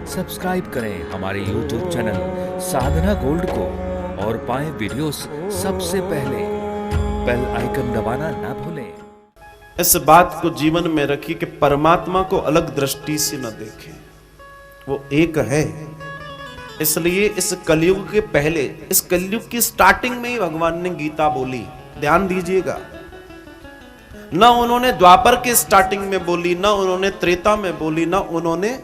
Subscribe करें हमारे YouTube channel साधना gold को और पाएं वीडियोस सबसे पहले। बेल आइकन दबाना ना भूलें। इस बात को जीवन में रखिए कि परमात्मा को अलग दृष्टि से न देखें, वो एक है। इसलिए इस कलयुग के पहले, इस कलयुग की स्टार्टिंग में ही भगवान ने गीता बोली। ध्यान दीजिएगा, ना उन्होंने द्वापर के स्टार्टिंग में बोली, ना उन्होंने त्रेता में बोली, ना उन्होंने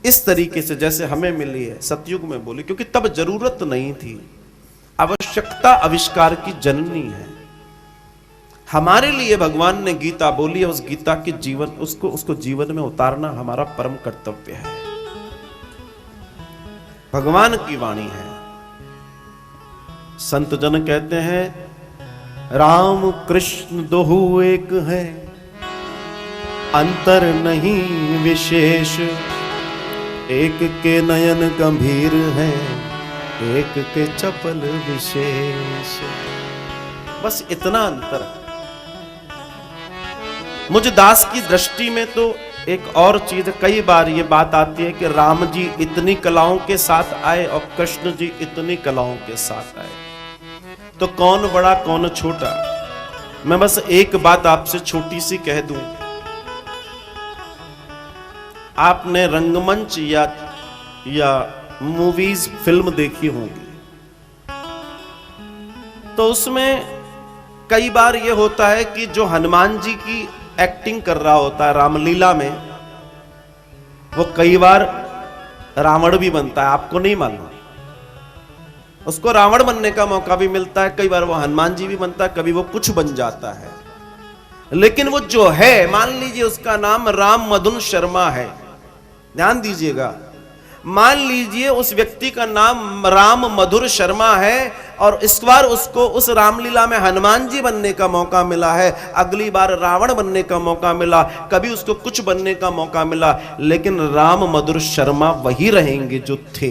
इस तरीके से जैसे हमें मिली है सतयुग में बोली, क्योंकि तब जरूरत नहीं थी। आवश्यकता आविष्कार की जननी है। हमारे लिए भगवान ने गीता बोली है, उस गीता के जीवन उसको जीवन में उतारना हमारा परम कर्तव्य है। भगवान की वाणी है। संत जन कहते हैं राम कृष्ण दोहु एक है, अंतर नहीं विशेष। एक के नयन गंभीर है, एक के चपल विशेष। बस इतना अंतर है। मुझ दास की दृष्टि में तो एक और चीज, कई बार ये बात आती है कि राम जी इतनी कलाओं के साथ आए और कृष्ण जी इतनी कलाओं के साथ आए, तो कौन बड़ा कौन छोटा। मैं बस एक बात आपसे छोटी सी कह दूं, आपने रंगमंच या मूवीज फिल्म देखी होंगी, तो उसमें कई बार यह होता है कि जो हनुमान जी की एक्टिंग कर रहा होता है रामलीला में, वो कई बार रावण भी बनता है। आपको नहीं मालूम, उसको रावण बनने का मौका भी मिलता है। कई बार वो हनुमान जी भी बनता है, कभी वो कुछ बन जाता है। लेकिन वो जो है, मान लीजिए उसका नाम राम मधुन शर्मा है। ध्यान दीजिएगा, मान लीजिए उस व्यक्ति का नाम राम मधुर शर्मा है और इस बार उसको उस रामलीला में हनुमान जी बनने का मौका मिला है, अगली बार रावण बनने का मौका मिला, कभी उसको कुछ बनने का मौका मिला, लेकिन राम मधुर शर्मा वही रहेंगे जो थे।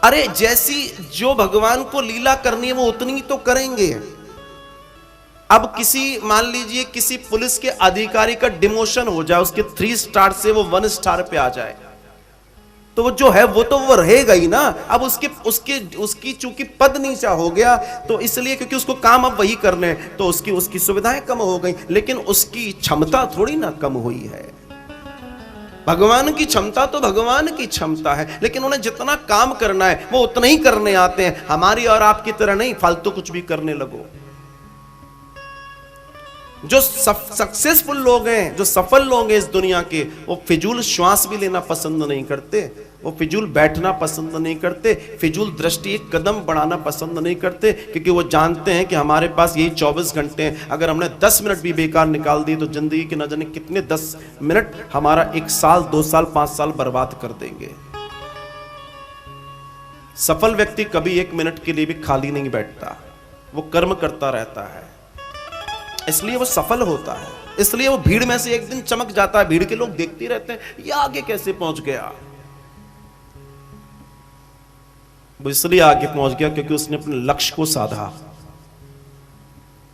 अरे जैसी जो भगवान को लीला करनी है वो उतनी तो करेंगे। अब किसी, मान लीजिए किसी पुलिस के अधिकारी का डिमोशन हो जाए, उसके 3 स्टार से वो 1 स्टार पे आ जाए, तो वो जो है वो तो वो रहेगा ही ना। अब उसकी चूंकि पद नीचा हो गया, तो इसलिए क्योंकि उसको काम अब वही करने, तो उसकी सुविधाएं कम हो गई, लेकिन उसकी क्षमता थोड़ी ना कम हुई है। भगवान की क्षमता तो भगवान की क्षमता है, लेकिन उन्हें जितना काम करना है वो उतना ही करने आते हैं। हमारी और आपकी तरह नहीं फालतू कुछ भी करने लगो। जो सक्सेसफुल लोग हैं, जो सफल लोग हैं इस दुनिया के, वो फिजूल श्वास भी लेना पसंद नहीं करते, वो फिजूल बैठना पसंद नहीं करते, फिजूल दृष्टि एक कदम बढ़ाना पसंद नहीं करते, क्योंकि वो जानते हैं कि हमारे पास यही 24 घंटे हैं। अगर हमने 10 मिनट भी बेकार निकाल दिए तो जिंदगी के न जाने कितने 10 मिनट हमारा 1 साल 2 साल 5 साल बर्बाद कर देंगे। सफल व्यक्ति कभी 1 मिनट के लिए भी खाली नहीं बैठता, वो कर्म करता रहता है, इसलिए वो सफल होता है। इसलिए वो भीड़ में से एक दिन चमक जाता है। भीड़ के लोग देखते रहते हैं, ये आगे कैसे पहुंच गया। वो इसलिए आगे पहुंच गया क्योंकि उसने अपने लक्ष्य को साधा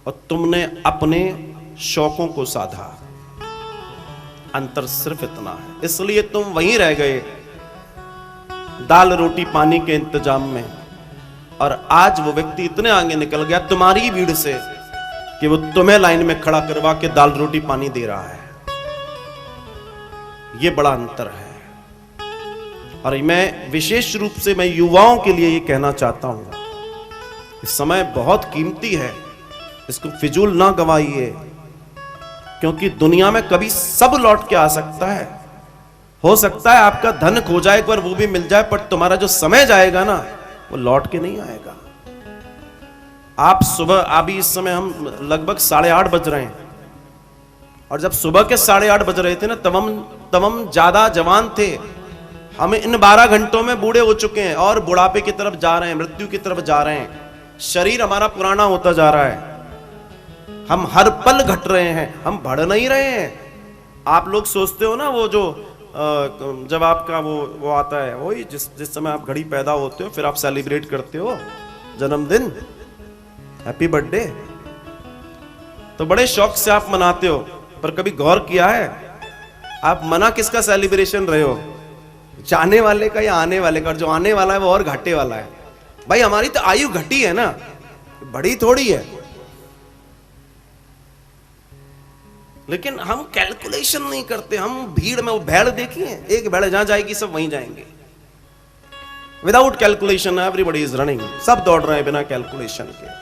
और तुमने अपने शौकों को साधा। अंतर सिर्फ इतना है, इसलिए तुम वहीं रह गए दाल रोटी पानी के इंतजाम में, और आज वो व्यक्ति इतने आगे निकल गया तुम्हारी भीड़ से कि वो तुम्हें लाइन में खड़ा करवा के दाल रोटी पानी दे रहा है। ये बड़ा अंतर है। और मैं विशेष रूप से मैं युवाओं के लिए ये कहना चाहता हूं, इस समय बहुत कीमती है, इसको फिजूल ना गवाइए, क्योंकि दुनिया में कभी सब लौट के आ सकता है। हो सकता है आपका धन खो जाए एक बार, वो भी मिल जाए, पर तुम्हारा जो समय जाएगा ना, वो लौट के नहीं आएगा। आप सुबह, अभी इस समय हम लगभग 8:30 बज रहे हैं, और जब सुबह के 8:30 बज रहे थे ना, तब हम ज्यादा जवान थे। हम इन 12 घंटों में बूढ़े हो चुके हैं और बुढ़ापे की तरफ जा रहे हैं, मृत्यु की तरफ जा रहे हैं। शरीर हमारा पुराना होता जा रहा है, हम हर पल घट रहे हैं, हम बढ़ नहीं रहे हैं। आप लोग सोचते हो ना, वो जो जब आपका वो आता है, वही जिस समय आप घड़ी पैदा होते हो, फिर आप सेलिब्रेट करते हो जन्मदिन, हैप्पी बर्थडे, तो बड़े शौक से आप मनाते हो, पर कभी गौर किया है आप मना किसका सेलिब्रेशन रहे हो, जाने वाले का या आने वाले का? और जो आने वाला है वो और घाटे वाला है। भाई हमारी तो आयु घटी है ना, बड़ी थोड़ी है। लेकिन हम कैलकुलेशन नहीं करते, हम भीड़ में, वो भेड़ देखी है, एक भेड़ जहां जाएगी सब वहीं जाएंगे। Without calculation everybody is running, सब दौड़ रहे हैं बिना कैलकुलेशन के।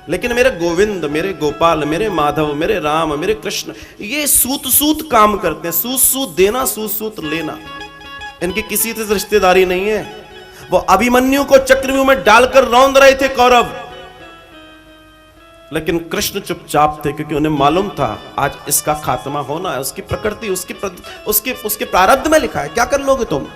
लेकिन मेरे गोविंद, मेरे गोपाल, मेरे माधव, मेरे राम, मेरे कृष्ण, ये सूत सूत काम करते हैं। सूत सूत देना, सूत सूत लेना, इनकी किसी से रिश्तेदारी नहीं है। वो अभिमन्यु को चक्रव्यूह में डालकर रौंद रहे थे कौरव, लेकिन कृष्ण चुपचाप थे, क्योंकि उन्हें मालूम था आज इसका खात्मा होना है। उसकी प्रकृति, उसके प्रारब्ध में लिखा है। क्या कर लोगे तुम?